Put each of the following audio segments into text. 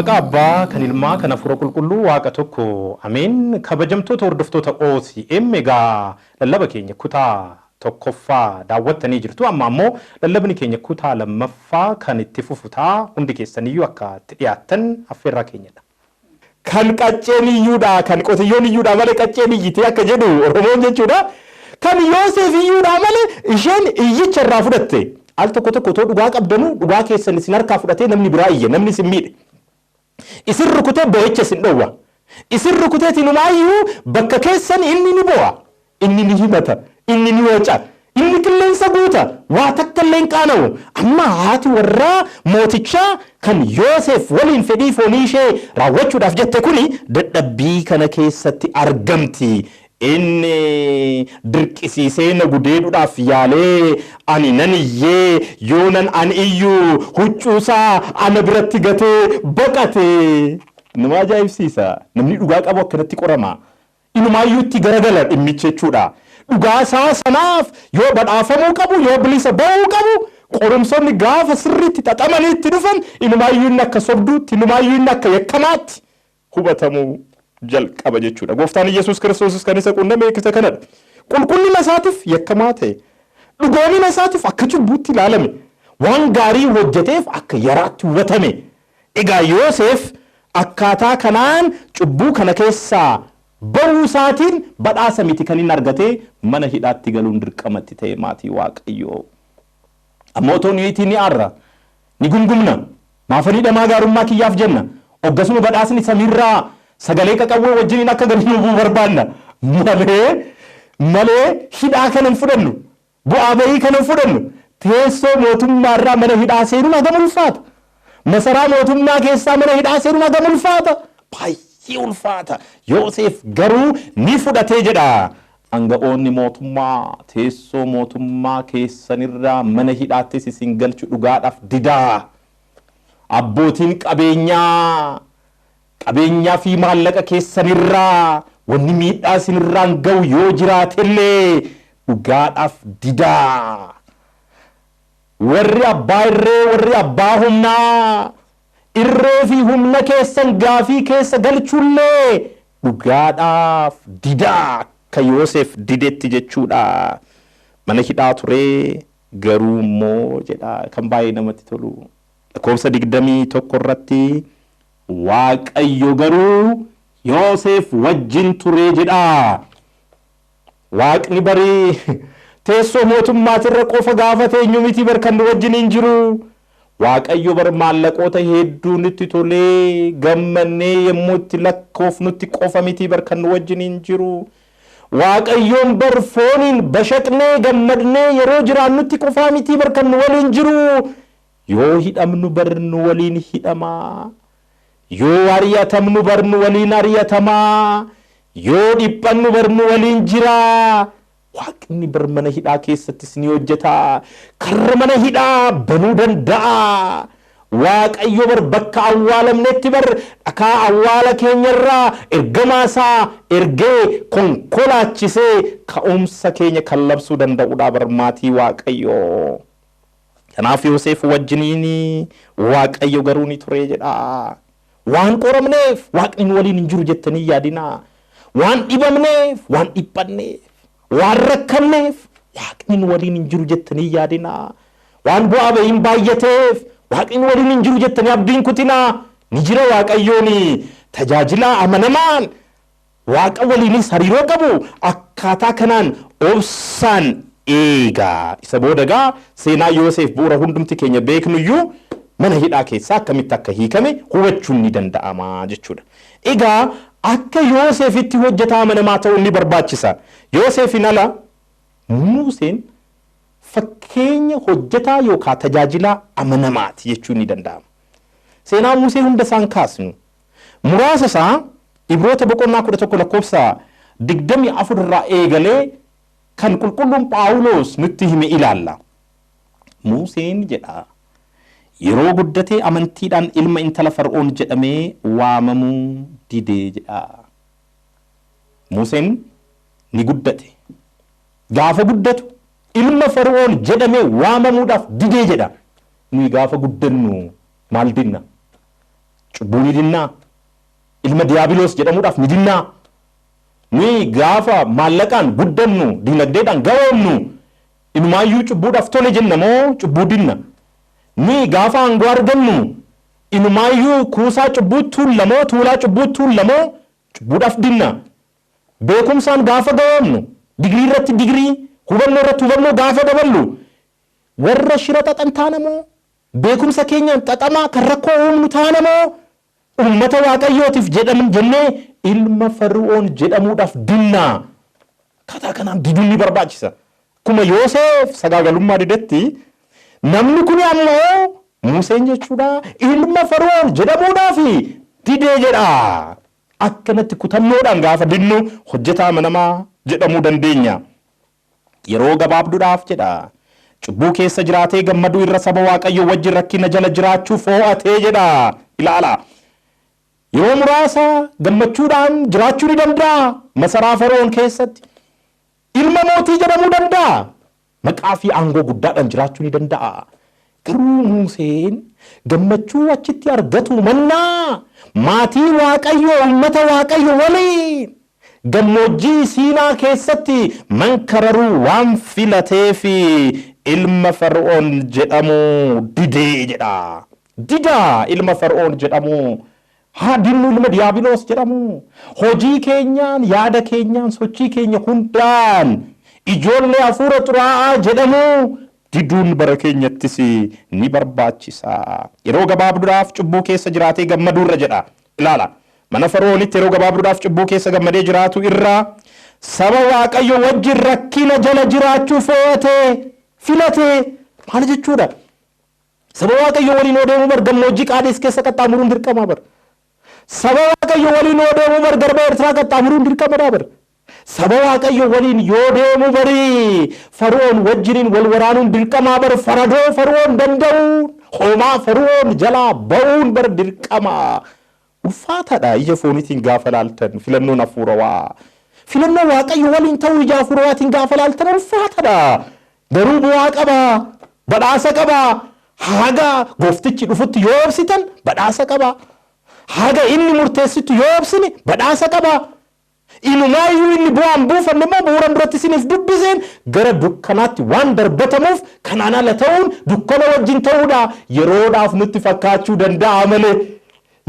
Maqaa Abbaa kan Ilmaa kan Hafuura Qulqulluu Waaqa tokko ameen. Kabajamtoota hordoftoota OCM egaa lallaba keenya kutaa tokkoffaa daawwattanii jirtu. Amma ammoo lallabni keenya kutaa lammaffaa kan itti fufutaa hundi keessaniyyuu akka itti dhiyaattan affeerraa keenyadha. Kan qacceen iyyuudha kan qotiyyoon iyyuudha malee qacceen iyyitee akka jedhu Oromoon jechuudha. Kan Yoosef iyyuudha malee isheen iyyicha irraa fudhatte. Al tokko tokko too dhugaa qabdanu dhugaa keessan isin harkaa fudhatee namni biraa iyye namni isin miidhe. Isin rukutee boo'icha isin dhowwa. Isin rukutee tinumaayyuu bakka keessan inni ni bo'a. Inni ni himata. Inni ni waca. Inni qilleensa guuta. Waa takka illee hin qaana'u. Amma haati warraa mootichaa kan Yoosef waliin fedhii foonii ishee raawwachuudhaaf jette kuni dadhabbii kana keessatti argamti. Inni dirqisiisee na gudeedhuudhaaf yaalee ani nan iyyee yoonan ani iyyuu huccuusaa ana biratti gatee baqate. Nama ajaa'ibsiisa. Namni dhugaa qabu akkanatti qorama. Inumaayyuu itti garagala dhimmicha jechuudha. Dhugaa isaa sanaaf yoo badhaafamuu qabu yoo bilisa ba'uu qabu qorumsoonni gaafa sirriitti xaxamanii itti dhufan inumaayyuu inni akka sobduutti inumaayyuu inni akka yakkamaatti hubatamuu jalqaba jechuudha. Gooftaan Yesuus Kiristoos kan isa qunname eeggisa kanadha. Qulqullina isaatiif yakkamaa ta'e, dhugoomina isaatiif akka cubbuutti ilaalame, waan gaarii hojjeteef akka yaraatti hubatame. Egaa Yoosef akkaataa kanaan cubbuu kana keessaa bahuu isaatiin badhaasa miti kan inni argatee mana hidhaatti galuun dirqamatti ta'e maatii Waaqayyoo. Ammoo otoo niitii ni aarra, ni gungumna, maafanii dhamaa gaarummaa kiyyaaf jenna. Oggasuma badhaasni samiirraa sagalee qaqawwee wajjiniin akka gadi nuu barbaanna malee hidhaa kana hin fudhannu bu'aa bahii kana hin fudhannu teessoo mootummaarraa mana hidhaa seenuun hagam ulfaata masaraa mootummaa keessaa mana hidhaa seenuun hagam ulfaata baay'ee ulfaata. Yoosef garuu ni fudhatee jedha. Anga'oonni mootummaa teessoo mootummaa keessanirraa mana hidhaattis isin galchu dhugaadhaaf didaa. Abbootiin qabeenyaa fi maallaqa keessanirraa wanni miidhaa isinirraan ga'u yoo jiraatellee dhugaadhaaf didaa. Warri abbaa irree warri abbaa humnaa irree fi humna keessan gaafii keessa galchullee dhugaadhaaf didaa akka Yoosef didetti jechuudha. Mana hidhaa turee garuu immoo jedha kan baay'ee namatti tolu. Lakkoofsa 21 irratti Waaqayyo garuu Yoosef wajjin turee jedha. Waaqni barii teessoo mootummaatirra qofa gaafate eenyu miti bar kan wajjin hin jiru. Waaqayyo bar maallaqoota hedduu nutti tolee gammannee yemmuu itti lakkoofnutti qofa miti bar kan wajjin hin jiru. Waaqayyoon bar fooniin bashaqnee gammadnee yeroo jiraannutti qofaa miti bar kan waliin jiru. Yoo hidhamnu bar nu waliin hidhamaa. Yoo ari'atamnu bar nu waliin ari'atamaa. Yoo dhiphannu bar nu waliin jiraa. Waaqni bar mana hidhaa keessattis ni hojjeta. Karra mana hidhaa banuu danda'a. Waaqayyo bar bakka awwaalamnetti bar dhakaa awwaala keenyarraa ergamaasaa ergee konkolaachisee ka'umsa keenya kan labsuu danda'udha bar maatii Waaqayyo. Kanaaf Yoosef wajjiniin Waaqayyo garuu ni ture jedha. Waan qoramneef Waaqni waliin hin jiru jettanii yaadinaa. Waan dhibamneef waan dhiphanneef waan rakkanneef Waaqni waliin hin jiru jettanii yaadinaa. Waan bu'aa bahiin baay'ateef Waaqni waliin hin jiru jettanii abdiin kutinaa. Ni jira Waaqayyoon tajaajilaa amanamaan Waaqa waliinis hariiroo qabu akkaataa kanaan obsaan eegaa. Isa boodagaa seenaa Yoosef bu'uura hundumti keenya beeknuyyuu mana hidhaa keessaa akkamitti akka hiikame hubachuun ni danda'ama jechuudha. Egaa akka Yoosefitti hojjetaa amanamaa ta'uun ni barbaachisa. Yoosefin ala Museen fakkeenya hojjetaa yookaan tajaajilaa amanamaati jechuun ni danda'ama. Seenaa Musee hunda isaan kaasnu. Muraasa isaa Ibroota boqonnaa 11 lakkoofsa 24 irraa eegalee kan qulqulluun Phaawulos nutti hime ilaalla. Museen jedha yeroo guddatee amantiidhaan ilma intala Fara'oon jedhamee waamamuu didee jedha. Museen ni guddate. Gaafa guddatu ilma Fara'oon jedhamee waamamuudhaaf didee jedha. Nuyi gaafa guddannu maal dinna? cubbuu ni dinnaa. Ilma Diyaabiloos jedhamuudhaaf ni dinnaa. Nuyi gaafa maallaqaan guddannu dinagdeedhaan gahoomnu inumaayyuu cubbuudhaaf tole jenna moo cubbuu dinna? Nuyi gaafa aangoo argannu inumaayyuu kuusaa cubbuu tuullamoo tuulaa cubbuu tuullamoo cubbuudhaaf dinna. Beekumsaan gaafa gahoomnu digirii irratti digirii hubannoo irratti hubannoo gaafa daballu warra shira xaxan taanamoo beekumsa keenyaan xaxamaa kan rakkoo uumnu taanamoo ummata waaqayyootiif jennee ilma Fara'oon jedhamuudhaaf dinnaa. Kataa kanaan diduun ni barbaachisa. Akkuma Yoosef sagaagalummaa didetti namni kun ammoo Museen jechuudha ilma Fara'oon jedhamuudhaaf didee jedha. Akkanatti kutannoodhaan gaafa dinnu hojjetaa amanamaa jedhamuu dandeenya. Yeroo gabaabduudhaaf jedha. Cubbuu keessa jiraatee gammaduu irra saba waaqayyo wajjin rakkina jala jiraachuu foo'atee jedha. Ilaala. Yeroo muraasa gammachuudhaan jiraachuu ni danda'a. Masaraa Fara'oon keessatti ilma mootii jedhamuu danda'a. Maqaa fi aangoo guddaadhaan jiraachuu ni danda'a. Garuu Museen gammachuu achitti argatu mannaa maatii waaqayyo uummata waaqayyo waliin gammoojjii Siinaa keessatti mankararuu waan filateef ilma Fara'oon jedhamu didee jedha. Didaa ilma Fara'oon jedhamu. Dinnu ilma Diyaabiloos jedhamu. Hojii keenyaan yaada keenyaan sochii keenya hundaan ijoollee hafuura xuraa'aa jedhamu. Diduun bara keenyattis ni barbaachisa. Yeroo gabaabduudhaaf cubbuu keessa jiraatee gammaduu irra jedha. Ilaala. Mana Fara'oonitti yeroo gabaabduudhaaf cubbuu keessa gammadee jiraatu irraa saba waaqayyo wajjin rakkina jala jiraachuu foo'atee filatee maal jechuudha? Saba waaqayyo waliin odeemuu bar gammoojjii Qaadees keessa qaxxaamuruun dirqama bar. Saba waaqayyo waliin odeemuu bar garba Eertiraa qaxxaamuruun dirqama bar. Saba waaqayyo waliin yoo deemu bari Fara'oon wajjiniin wal waraanuun dirqamaa bar. Faradoo Fara'oon danda'uun hoomaa Fara'oon jalaa ba'uun bar dirqama. Ulfaataadha ija fooniitiin gaafa laaltan filannoon hafuurawaa. Filannoo waaqayyo waliin ta'uu ija hafuurawaatiin gaafa laaltan ulfaataadha. Garuu bu'aa qaba. Badhaasa qaba. Haga gooftichi dhufutti yoo obsitan badhaasa qaba. Haga inni murteessitu yoo obsine badhaasa qaba. Inumaayyuu inni bu'aan buufanne immoo bu'uuran duratti isiniif dubbiseen gara dukkanaatti waan darbatamuuf kanaan ala ta'uun dukkana wajjin ta'uudha. Yeroodhaaf nutti fakkaachuu danda'a malee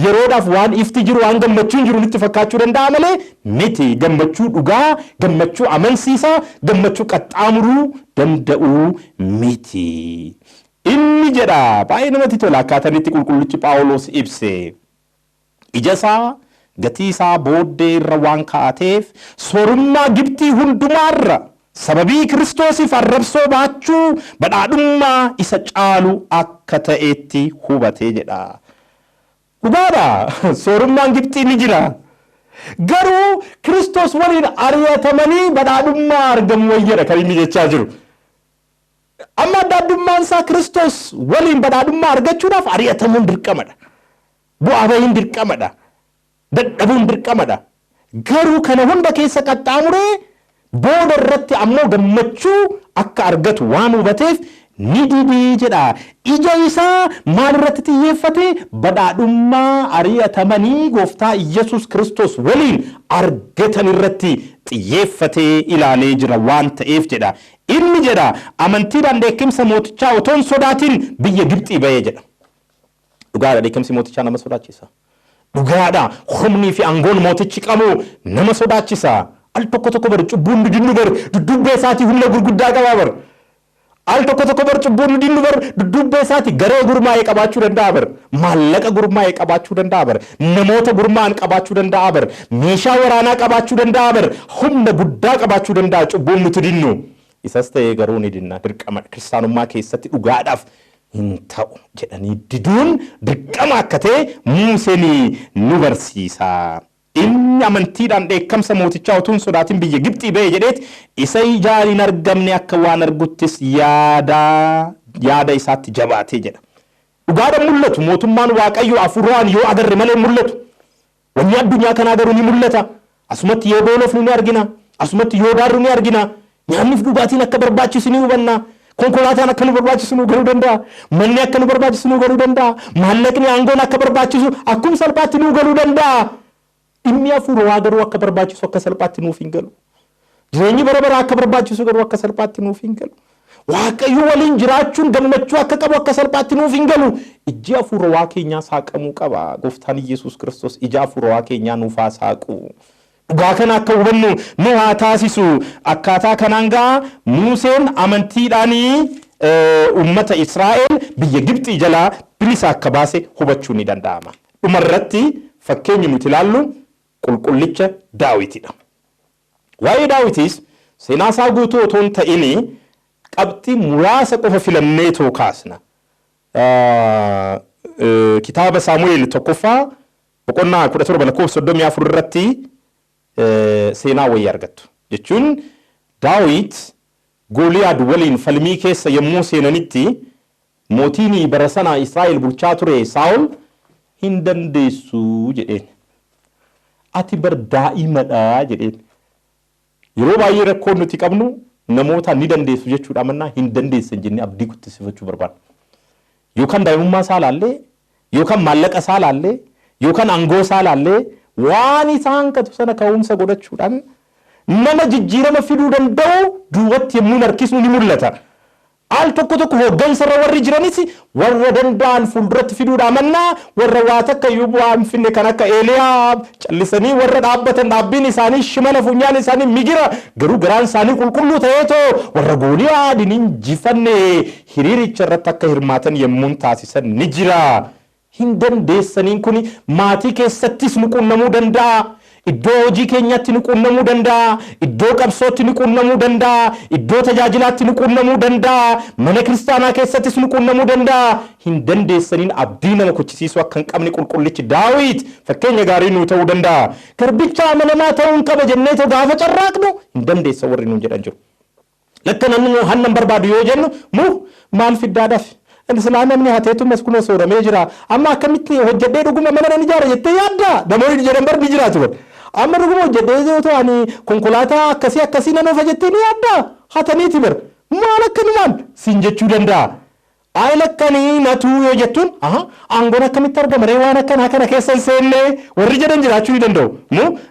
yeroodhaaf waan ifti jiru waan gammachuun jiru nutti fakkaachuu danda'a malee miti. Gammachuu dhugaa, gammachuu amansiisaa, gammachuu qaxxaamuruu danda'u miti. Inni jedha baay'ee namatti tola akkaatanitti qulqullichi Phaawulos ibse. Ija isaa gatii isaa booddee irra waan kaa'ateef soorummaa Gibxii hundumaarra sababii Kiristoosiif arrabsoo baachuu badhaadhummaa isa caalu akka ta'etti hubatee jedha. Dhugaadha soorummaan Gibxii ni jira. Garuu Kiristoos waliin ari'atamanii badhaadhummaa argamu wayyaadha kan inni jechaa jiru. Amma addaddummaan isaa Kiristoos waliin badhaadhummaa argachuudhaaf ari'atamuun dirqamadha. Bu'aa bahiin dirqamadha. Dadhabuun dirqamadha. Garuu kana hunda keessa qaxxaamuree booda irratti ammoo gammachuu akka argatu waan hubateef ni didee jedha. Ija isaa maal irratti xiyyeeffate? Badhaadhummaa ari'atamanii gooftaa Iyyasuus Kiristoos waliin argatan irratti xiyyeeffatee ilaalee jira waan ta'eef jedha. Inni jedha amantiidhaan dheekkamsa mootichaa otoo hin sodaatin biyya Gibxii ba'ee jedha. Dhugaadha dheekkamsi mootichaa nama sodaachisa. Dhugaadha humnii fi aangoon mootichi qabu nama sodaachisa. Al tokko bar cubbuun dinnu bar duddubbee isaatii humna gurguddaa qabaa bar. Al tokko bar cubbuun dinnu bar duddubbee isaatii garee gurmaa'ee qabaachuu danda'a bar. Maallaqa gurmaa'ee qabaachuu danda'a bar. Namoota gurmaa'an qabaachuu danda'a bar. Meeshaa waraanaa qabaachuu danda'a bar. Humna guddaa qabaachuu danda'a cubbuun nuti dinnu. Isas ta'ee garuu ni dinna dirqama kiristaanummaa keessatti dhugaadhaaf hin ta'u jedhanii diduun dirqama akka ta'e Museen nu barsiisa. Inni amantiidhaan dheekkamsa mootichaa utuu hin sodaatin biyya Gibxii ba'e jedheet isa ijaan hin argamne akka waan arguttis yaada isaatti jabaatee jedha. Dhugaadhaan mul'atu mootummaan waaqayyoo hafuuraan yoo agarre malee mul'atu. Wanni addunyaa kanaa garuu ni mul'ata. Asumatti yoo doolofnu ni argina. Asumatti yoo daarru ni argina. Nyaanniif dhugaatiin akka barbaachisu ni hubanna. konkolaataan akka nu barbaachisu nu galuu danda'a. Manni akka nu barbaachisu nu galuu danda'a. Maallaqni aangoon akka barbaachisu akkuma salphaatti nu galuu danda'a. Dhimmi hafuuraa garuu akka barbaachisu akka salphaatti nuuf hin galu. Jireenyi bara baraa akka barbaachisu garuu akka salphaatti nuuf hin galu. Waaqayyo waliin jiraachuun gammachuu akka qabu akka salphaatti nuuf hin galu. Iji hafuuraa keenyaa saaqamuu qaba. Gooftaan Yesuus Kiristoos ija hafuuraa keenyaa nuuf haa saaqu. Dhugaa kana akka hubannu nu haa taasisu. Akkaataa kanaan gaa Museen amantiidhaanii ummata Israa'el biyya Gibxii jalaa bilisa akka baase hubachuun ni danda'ama. Dhumarratti fakkeenyi nuti ilaallu qulqullicha Daawitidha. Waa'ee Daawitis seenaa isaa guutuu otoo hin ta'in qabxii muraasa qofa filannee too kaasna. Kitaaba Saamu'eel tokkoffaa boqonnaa 17:34 irratti seenaa wayii argattu. Jechuun Daawit Gooliyaad waliin falmii keessa yommuu seenanitti mootiin bara sana Israa'el bulchaa ture Saa'ol hin dandeessu jedheen. Ati bar daa'imadha jedheen. Yeroo baay'ee rakkoon nuti qabnu namoota ni dandeessu jechuudha amannaa hin dandeessan jennee abdii guddisifachuu barbaada. Yookaan daa'imummaa isaa laallee, yookaan maallaqa isaa laallee, yookaan aangoo isaa laallee waan isaan qatu sana ka'umsa godhachuudhaan nama jijjiirama fiduu danda'u duubatti yommuu harkisnu ni mul'ata. Al tokko hooggansarra warri jiranis warra danda'an fuulduratti fiduudha amannaa warra waa takka iyyuu bu'aa hin finne kan akka Eeliyaab callisanii warra dhaabbatan dhaabbiin isaanii shimala funyaan isaanii migira garuu garaan isaanii qulqulluu ta'eetoo warra Gooliyaadin injifanne hiriiricha irratti akka hirmaatan yommuu taasisan ni jira. Hin dandeessaniin kun maatii keessattis nu quunnamuu danda'a. Iddoo hojii keenyatti nu quunnamuu danda'a. Iddoo qabsootti nu quunnamuu danda'a. Iddoo tajaajilaatti nu quunnamuu danda'a. Mana kiristaanaa keessattis nu quunnamuu danda'a. Hin dandeessaniin abdii nama kuchisiisuu akka hin qabne qulqullichi Daawit fakkeenya gaarii nuu ta'uu danda'a. Garbicha amanamaa ta'uun qaba jennee too gaafa carraaqnu hin dandeessa warri nuun jedhan jiru. Lakka namni hannan barbaadu yoo jennu maal fiddaadhaaf? Islaan namni hateetu maskuuna sooramee jira. Amma akkamitti hojjedhee dhuguma mana nan ijaara jettee yaadda? Namoonni jedhan bar ni jiraatu. Amma dhuguma hojjedhee yoo ta'ani konkolaataa akkasii nan oofa jettee ni yaadda? Hataniiti bar. Maal akkanumaan siin jechuu danda'a? Ay lakkanii natuu yoo jettuun aangoon akkamitti argama ree waan akkanaa kana keessa hin seenne warri jedhan jiraachuu ni danda'u.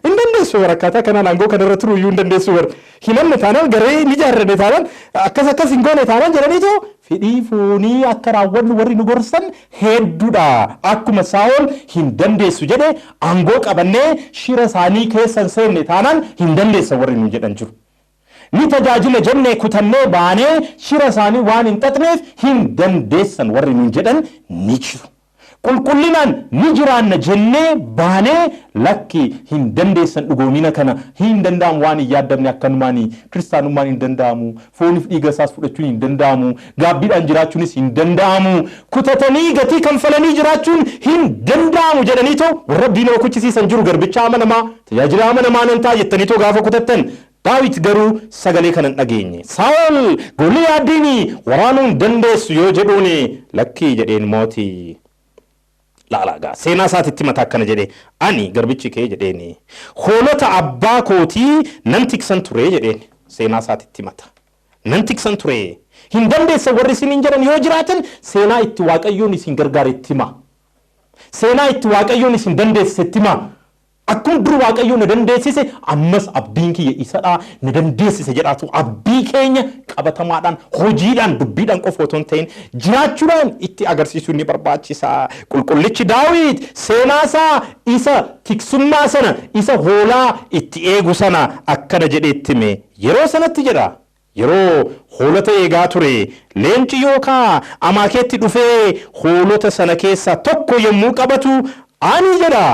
Hin dandeessu akkaataa kanaan aangoo kanarra turuu iyyuu hin dandeessu warri. Hinamne taanaan garee ni jaarrane taanaan akkas hin goone taanaan jedhaniitoo fedhii foonii akka raawwannu warri nu gorsan hedduudha. Akkuma Saa'ol hin dandeessu jedhe aangoo qabannee shira isaanii keessa hin seenne taanaan hin dandeessa warri nu jedhan jiru. Ni tajaajila jennee kutannee baanee shira isaanii waan hin xaxneef hin dandeessan warri nuun jedhan ni jiru. Qulqullinaan ni jiraanna jennee baanee lakki hin dandeessan dhugoomina kana hin danda'amu waan hin yaaddamne akkanumaanii kiristaanummaan hin danda'amu fooniif dhiiga isaas fudhachuun hin danda'amu gaabbiidhaan jiraachuunis hin danda'amu kutatanii gatii kanfalanii jiraachuun hin danda'amu jedhanii too warra abdii nama kuchisiisan jiru garbicha amanamaa tajaajila amanamaa nan ta'a jettanii too gaafa kutattan. Daawit garuu sagalee kana hin dhageenye. Saa'ol Gooliyaadiin waraanuun dandeessu yoo jedhuuni lakkii jedheen mootii laalaagaa seenaa isaatitti mataa akkana jedhee ani garbichi kee jedheeni hoolota abbaa kootii nan tiksan ture jedheen seenaa isaatitti mata nan tiksan ture hin dandeessa warri isin hin jedhan yoo jiraatan seenaa itti waaqayyoon isin gargaare itti hima seenaa itti waaqayyoon isin dandeesse itti hima. Akkuma dur waaqayyo na dandeessise ammas abdiin kiyya isadha na dandeessise jedhaatu abdii keenya qabatamaadhaan hojiidhaan dubbiidhaan qofa otoo hin ta'in jiraachuudhaan itti agarsiisuun ni barbaachisa. Qulqullichi Daawit seenaasaa isa tiksummaa sana isa hoolaa itti eegu sana akkana jedhee itti hime yeroo sanatti jedha. Yeroo hoolota eegaa ture leenci yookaan amaakeetti dhufee hoolota sana keessaa tokko yommuu qabatu ani jedha.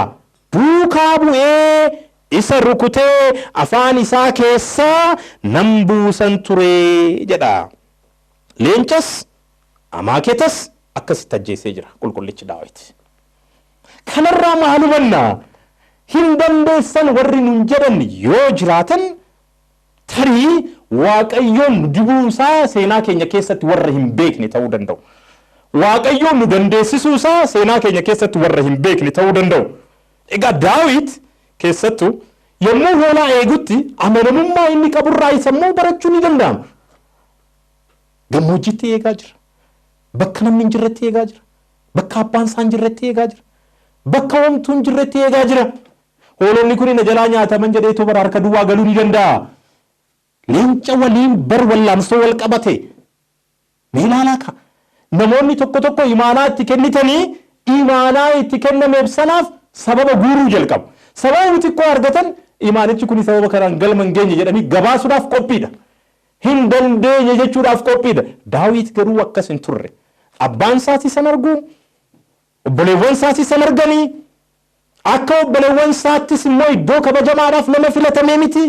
Duukaa bu'ee isa rukutee afaan isaa keessaa nan buusan ture jedha. Leencas amaaketas akkasitti ajjeesee jira qulqullichi Daawit. Kanarraa maal hubanna? Hin dandeessan warri nun jedhan yoo jiraatan tarii waaqayyoon dibuusaa seenaa keenya keessatti warra hin beekne ta'uu danda'u. Waaqayyoon nu dandeessisuusaa seenaa keenya keessatti warra hin beekne ta'uu danda'u. Egaa Daawit keessattuu yommuu hoolaa eegutti amanamummaa inni qaburraa isammoo barachuu ni danda'ama. gammoojjitti eegaa jira. Bakka namni hin jirretti eegaa jira. Bakka abbaan isaa hin jirretti eegaa jira. Bakka homtuu hin jirretti eegaa jira. Hoolonni kun na jalaa nyaataman jedheetu bara harka duwwaa galuu ni danda'a. Leenca waliin bar wal'aansoo wal qabate. Mee ilaalaa ka. Namoonni tokko imaanaa itti kennitanii imaanaa itti kennameef sanaaf sababa guuruu jalqabu. Sababa xiqqoo argatan imaanichi kun sababa kanaan galma hin geenye jedhanii gabaasuudhaaf qophiidha. Hin dandeenye jechuudhaaf qophiidha. Daawit garuu akkas hin turre. Abbaan isaati san argu, obboleewwan isaati san arganii, akka obboleewwan isaattis immoo iddoo kabajamaadhaaf nama filatamee miti.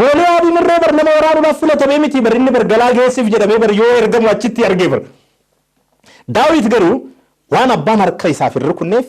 Gooliyaadiin irree bar nama waraanuudhaaf filatamee miti. Bar inni bar galaa geessiif jedhamee bar yoo ergamu achitti argee bar. Daawit garuu waan abbaan harka isaaf hin rukunneef,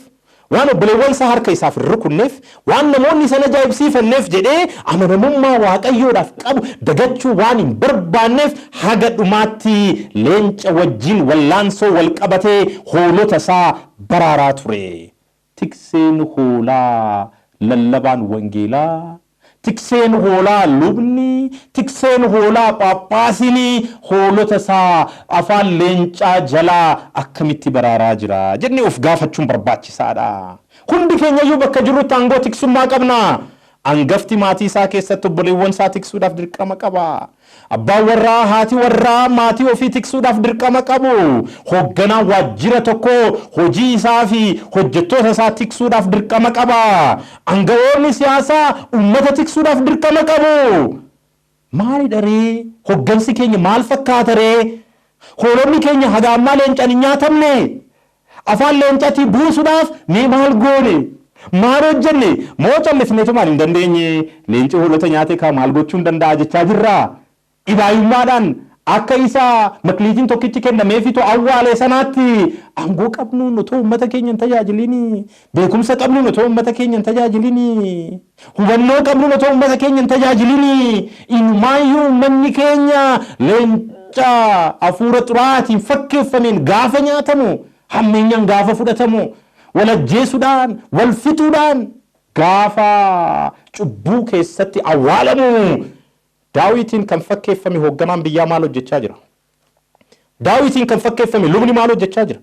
waan obboleewwan isaa harka isaaf hin rukunneef, waan namoonni sana ajaa'ibsiifanneef jedhee amanamummaa waaqayyoodhaaf qabu dagachuu waan hin barbaanneef haga dhumaatti leenca wajjin wallaansoo wal qabatee hoolota isaa baraaraa ture. Tikseen hoolaa lallabaan wangeelaa, tikseen hoolaa lubni, tikseen hoolaa phaaphaasini hoolota isaa afaan leencaa jalaa akkamitti baraaraa jira jennee of gaafachuun barbaachisaadha. Hundi keenyayyuu bakka jirrutti aangoo tiksummaa qabna. Angafti maatii isaa keessatti obboleewwan isaa tiksuudhaaf dirqama qaba. Abbaan warraa haati warraa maatii ofii tiksuudhaaf dirqama qabu. Hoogganaan waajjira tokko hojii isaa fi hojjettoota isaa tiksuudhaaf dirqama qaba. Aangawoonni siyaasaa uummata tiksuudhaaf dirqama qabu. Maalidha ree? Hooggansi keenya maal fakkaata ree? Hoolonni keenya haga ammaa leencaan hin nyaatamne. Afaan leencaatii buusuudhaaf mee maal goone? Maal hojjenne? Moo callisneetu maal hin dandeenye? Leenci hoolota nyaate kaa maal gochuun danda'a jechaa jirra. Ibaayummaadhaan akka isa makliitiin tokkichi kennameefitu awwaalee sanaatti aangoo qabnuun otoo uummata keenya hin tajaajilini. Beekumsa qabnuun otoo uummata keenya hin tajaajilini. Hubannoo qabnuun otoo uummata keenya hin tajaajilini. Inumaayyuu uummanni keenya leenca hafuura xuraa'aatiin fakkeeffameen gaafa nyaatamu, hammeenyaan gaafa fudhatamu, wal ajjeesuudhaan, wal fixuudhaan gaafa cubbuu keessatti awwaalamu. Daawitiin kan fakkeeffame hoogganaan biyyaa maal hojjechaa jira? Daawitiin kan fakkeeffame lubni maal hojjechaa jira?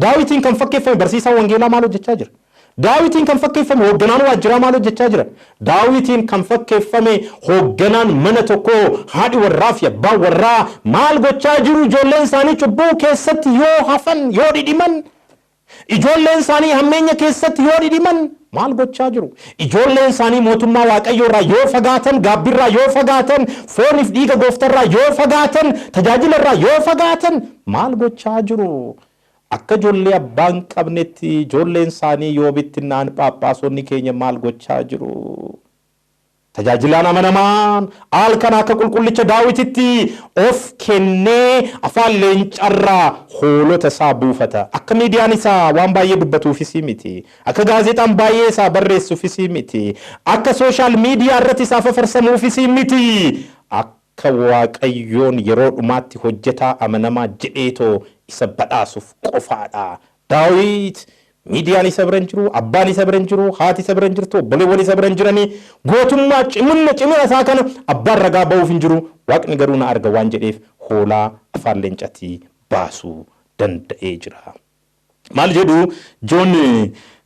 Daawitiin kan fakkeeffame barsiisaan wangeelaa maal hojjechaa jira? Daawitiin kan fakkeeffame hoogganaan waajjiraa maal hojjechaa jira? Daawitiin kan fakkeeffame hoogganaan mana tokko haadhi warraa fi abbaan warraa maal gochaa jiru? Ijoolleen isaanii cubbuu keessatti yoo hafan, yoo dhidhiman, ijoolleen isaanii hammeenya keessatti yoo dhidhiman maal gochaa jiru? Ijoolleen isaanii mootummaa waaqayyoo irraa yoo fagaatan, gaabbirraa yoo fagaatan, fooniif dhiiga gooftarraa yoo fagaatan, tajaajila irraa yoo fagaatan maal gochaa jiru? Akka ijoollee abbaan qabnetti ijoolleen isaanii yoo bittinnaan phaaphaasonni keenya maal gochaa jiru? Tajaajilaan amanamaan halkan akka qulqullicha Daawititti of kennee afaan leencarraa hoolota isaa buufata. Akka miidiyaan isaa waan baay'ee dubbatuufis miti. Akka gaazexaan baay'ee isaa barreessuufis miti. Akka sooshaal miidiyaa irratti isaa fafarsamuufis miti. Akka waaqayyoon yeroo dhumaatti hojjetaa amanamaa jedheetoo isa badhaasuuf qofaadha. Daawit miidiyaan isa bira hin jiru, abbaan isa bira hin jiru, haati isa bira hin jirtu, obboleewwan isa bira hin jiranii gootummaa cimina isaa kana abbaan ragaa ba'uuf hin jiru. Waaqni garuu na arga waan jedheef hoolaa afaan leencatii baasuu danda'ee jira. Maal jedhu Joon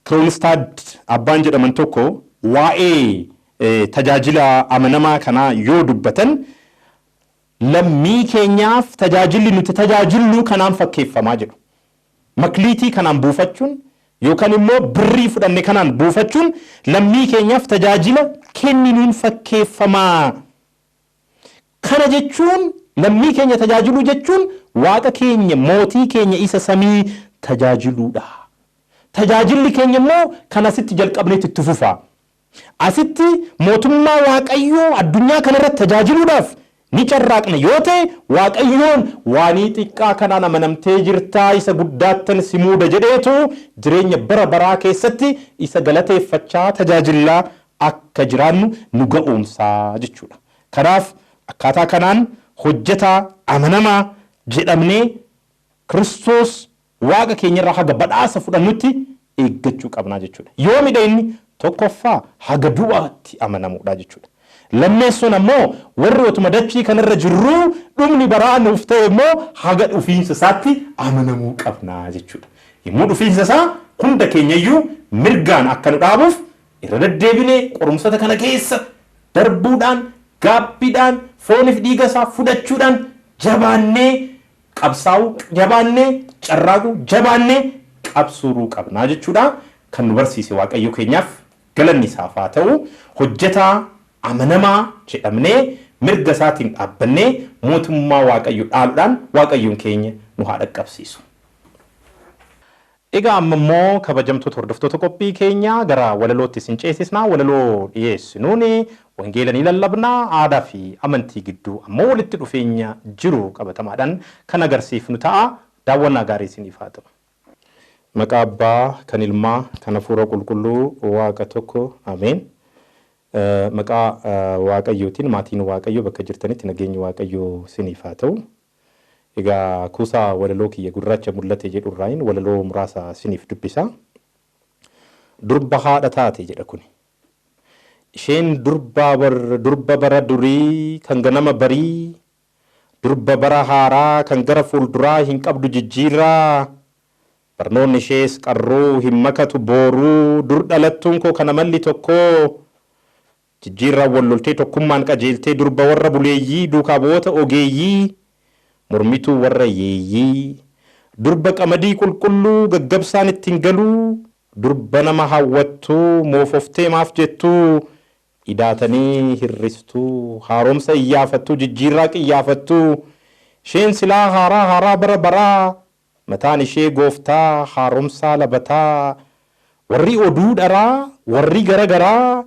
Kronstad abbaan jedhaman tokko waa'ee tajaajila amanamaa kanaa yoo dubbatan lammii keenyaaf tajaajilli nuti tajaajillu kanaan fakkeeffamaa jedhu. Makliitii kanaan buufachuun yookaan immoo birrii fudhanne kanaan buufachuun lammii keenyaaf tajaajila kenninuun fakkeeffamaa. Kana jechuun lammii keenya tajaajiluu jechuun waaqa keenya mootii keenya isa samii tajaajiluudha. Tajaajilli keenya immoo kan asitti jalqabneetti itti fufa. Asitti mootummaa waaqayyoo addunyaa kanarratti tajaajiluudhaaf ni carraaqna yoo ta'e waaqayyoon waanii xiqqaa kanaan amanamtee jirtaa isa guddaattan si muuda jedheetu jireenya bara baraa keessatti isa galateeffachaa tajaajilaa akka jiraannu nu ga'umsaa jechuudha. Kanaaf akkaataa kanaan hojjetaa amanamaa jedhamnee Kiristoos waaqa keenyarraa haga badhaasa fudhannutti eeggachuu qabnaa jechuudha. Yoomidha inni tokkoffaa haga du'aatti amanamuudha jechuudha. lammeessuun ammoo warri otuma dachii kanarra jirru dhumni baraa nuuf ta'e immoo haga dhufiinsa isaatti amanamuu qabnaa jechuudha. Yommuu dhufiinsa isaa hunda keenyayyuu mirgaan akka nu dhaabuuf irra deddeebinee qorumsota kana keessa darbuudhaan gaabbiidhaan fooniif dhiiga isaa fudhachuudhaan jabaannee qabsaa'uu jabaannee carraaquu jabaannee qabsuuruu qabnaa jechuudha. Kan nu barsiise Waaqayyo keenyaaf galanni isaaf haa ta'u. Hojjetaa amanamaa jedhamnee mirga isaatiin dhaabbannee mootummaa Waaqayyo dhaaluudhaan Waaqayyoon keenya nu haa dhaqqabsiisu. Egaa amma immoo kabajamtoota hordoftoota qophii keenya gara walalootti isin ceesisnaa. Walaloo dhiyeessinuun wangeela ni lallabnaa. Aadaa fi amantii gidduu ammoo walitti dhufeenya jiru qabatamaadhaan kan agarsiifnu ta'a. Daawwannaa gaarii isiniif haa ta'u. Maqaa Abbaa, kan Ilmaa, kan Hafuura Qulqulluu Waaqa tokko. Ameen. Maqaa Waaqayyootiin maatiin Waaqayyoo bakka jirtanitti nageenyi Waaqayyoo isiniif haa ta'u. Egaa kuusaa walaloo kiyya gurraacha mul'ate jedhu irraan walaloo muraasa isiniif dubbisa. Durba haadha taate jedha kuni. Isheen durba bara durii kan ganama barii, durba bara haaraa kan gara fuulduraa hin qabdu jijjiirraa. Barnoonni ishees qarruu hin makatu booruu, dur dhalattuun koo kana malli tokkoo. Jijjiirraa walloltee tokkummaan qajeeltee durba warra buleeyyii duukaa bu'oota ogeeyyii. Mormituu warra yeeyyii, durba qamadii qulqulluu gaggabsaan ittiin galuu, durba nama hawwattuu moofoftee maaf jettuu, hidhaatanii hirristuu, haaromsa iyyaafattuu, jijjiirraa qiyyaafattuu, isheen silaa haaraa bara baraa, mataan ishee gooftaa haaromsaa labataa, warri oduu dharaa, warri garagaraa,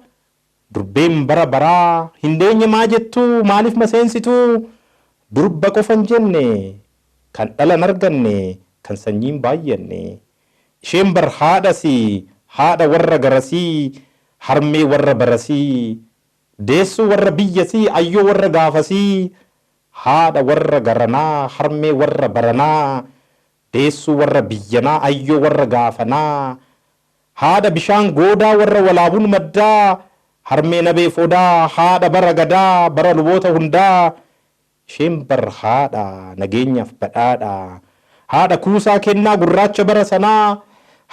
durbeen bara baraa, hindeenye maa jettuu, maaliif maseensituu, durba qofan jenne kan dhalan arganne kan sanyiin baay'anne. Isheen bar haadhasi haadha warra garasii, harmee warra barasii, deessuu warra biyyasii, ayyoo warra gaafasii, haadha warra garanaa, harmee warra baranaa, deessuu warra biyyanaa, ayyoo warra gaafanaa, haadha bishaan goodaa warra walaabuun maddaa, harmee nabee fodaa, haadha bara gadaa, bara luboota hundaa. Isheen bar haadha nageenyaaf badhaadha, haadha kuusaa kennaa gurraacha bara sanaa,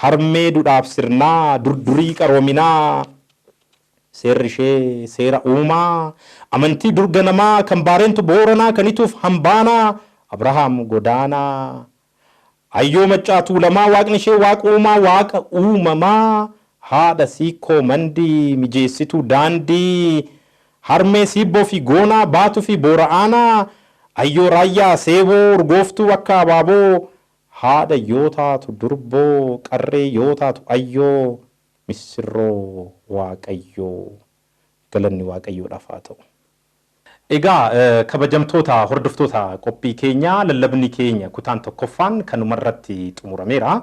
harmee dudhaaf sirnaa durdurii qaroominaa. Seerri ishee seera uumaa, amantii durga namaa kan baareentu booranaa kan ituuf hambaanaa, Abrahaam godaanaa. Ayyoo maccaatuu lamaa waaqni ishee waaqa uumaa waaqa uumamaa, haadha siikoo mandii mijeessituu daandii. Harmee siibboo fi goonaa baatuu fi boora'aanaa, ayyoo raayyaa seeboo urgooftuu akka abaaboo, haadha yoo taatu durboo qarree yoo taatu ayyoo, misirroo Waaqayyoo. Galanni Waaqayyoodhaaf haa ta'u. Egaa kabajamtoota hordoftoota qophii keenya lallabni keenya kutaan tokkoffaan kanumarratti xumurameera.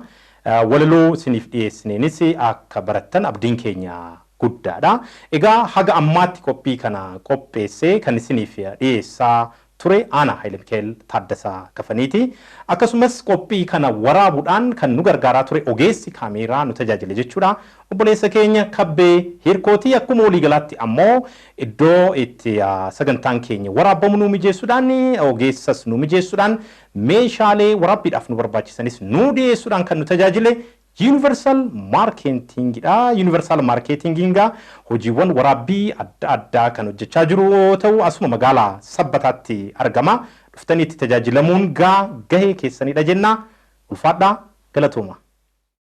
Walaloo isiniif dhiyeessineenis akka barattan abdiin keenya guddaadha. Egaa haga ammaatti qophii kana qopheessee kan isiniif dhiyeessaa ture ana Haile Mikael Taaddasaa Kafaniiti. Akkasumas qophii kana waraabuudhaan kan nu gargaaraa ture ogeessi kaameeraa nu tajaajile jechuudha. Obboleessa keenya Kabbee Hirkootii akkuma walii galaatti ammoo iddoo itti sagantaan keenya waraabamu nu mijeessuudhaan ogeessas nu mijeessuudhaan meeshaalee waraabbiidhaaf nu barbaachisanis nu dhiyeessuudhaan kan nu tajaajile Universal Marketing dha. Universal Marketing hojiiwwan waraabbii adda addaa kan hojjechaa jiru yoo ta'u asuma magaalaa Sabbataatti argama. Dhuftanii itti tajaajilamuun gahee keessanidha jenna. Ulfaadhaa galatooma.